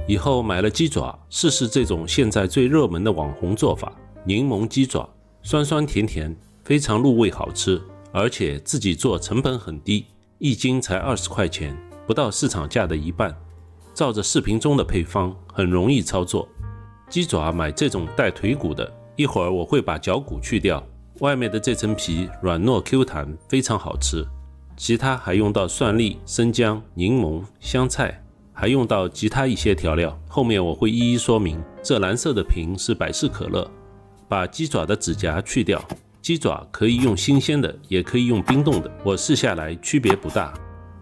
以后买了鸡爪，试试这种现在最热门的网红做法——柠檬鸡爪，酸酸甜甜，非常入味好吃，而且自己做成本很低，一斤才20块钱，不到市场价的一半。照着视频中的配方，很容易操作。鸡爪买这种带腿骨的，一会儿我会把脚骨去掉，外面的这层皮软糯 Q 弹，非常好吃。其他还用到蒜粒、生姜、柠檬、香菜，还用到其他一些调料，后面我会一一说明。这蓝色的瓶是百事可乐。把鸡爪的指甲去掉，鸡爪可以用新鲜的，也可以用冰冻的，我试下来区别不大。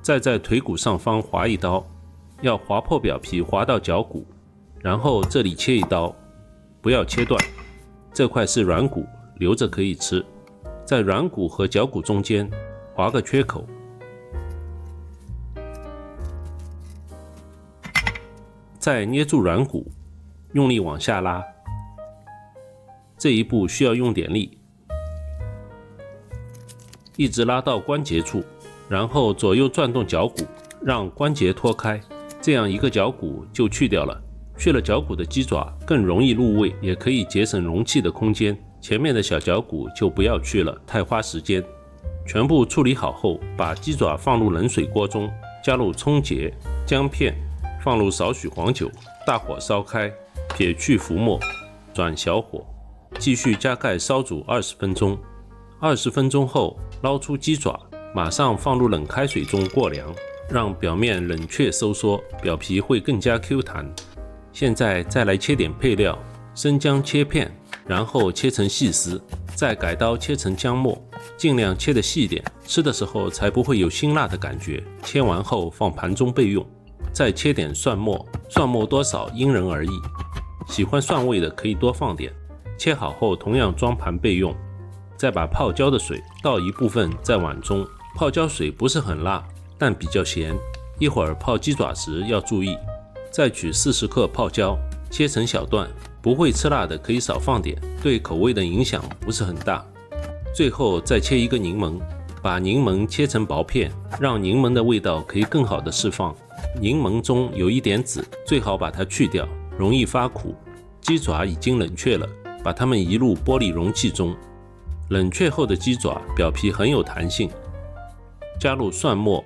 再在腿骨上方划一刀，要划破表皮，划到脚骨，然后这里切一刀，不要切断，这块是软骨，留着可以吃。在软骨和脚骨中间划个缺口，再捏住软骨，用力往下拉。这一步需要用点力，一直拉到关节处，然后左右转动脚骨，让关节脱开，这样一个脚骨就去掉了。去了脚骨的鸡爪更容易入味，也可以节省容器的空间。前面的小脚骨就不要去了，太花时间。全部处理好后，把鸡爪放入冷水锅中，加入葱节、姜片，放入少许黄酒，大火烧开，撇去浮沫，转小火，继续加盖烧煮20分钟。20分钟后捞出鸡爪，马上放入冷开水中过凉，让表面冷却收缩，表皮会更加 Q 弹。现在再来切点配料，生姜切片，然后切成细丝，再改刀切成姜末，尽量切得细点，吃的时候才不会有辛辣的感觉。切完后放盘中备用。再切点蒜末，蒜末多少因人而异，喜欢蒜味的可以多放点。切好后同样装盘备用。再把泡椒的水倒一部分在碗中，泡椒水不是很辣，但比较咸，一会儿泡鸡爪时要注意。再取40克泡椒，切成小段，不会吃辣的可以少放点，对口味的影响不是很大。最后再切一个柠檬，把柠檬切成薄片，让柠檬的味道可以更好的释放。柠檬中有一点籽，最好把它去掉，容易发苦。鸡爪已经冷却了，把它们移入玻璃容器中。冷却后的鸡爪表皮很有弹性，加入蒜末、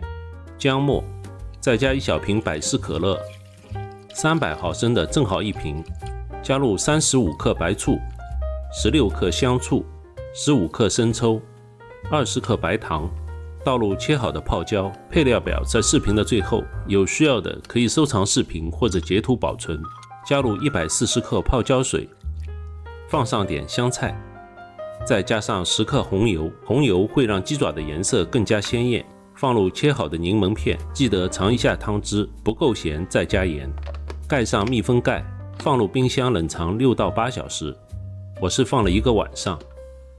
姜末，再加1小瓶百事可乐，300毫升的正好1瓶，加入35克白醋、16克香醋、15克生抽、20克白糖，倒入切好的泡椒。配料表在视频的最后，有需要的可以收藏视频或者截图保存。加入140克泡椒水，放上点香菜，再加上10克红油，红油会让鸡爪的颜色更加鲜艳。放入切好的柠檬片，记得尝一下汤汁，不够咸再加盐。盖上密封盖，放入冰箱冷藏6到8小时。我是放了1个晚上。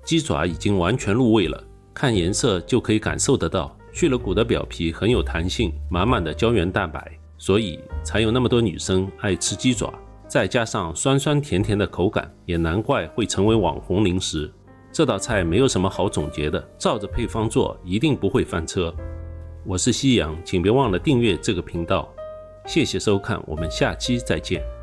鸡爪已经完全入味了，看颜色就可以感受得到，去了骨的表皮很有弹性，满满的胶原蛋白，所以才有那么多女生爱吃鸡爪。再加上酸酸甜甜的口感，也难怪会成为网红零食。这道菜没有什么好总结的，照着配方做，一定不会翻车。我是夕阳，请别忘了订阅这个频道。谢谢收看，我们下期再见。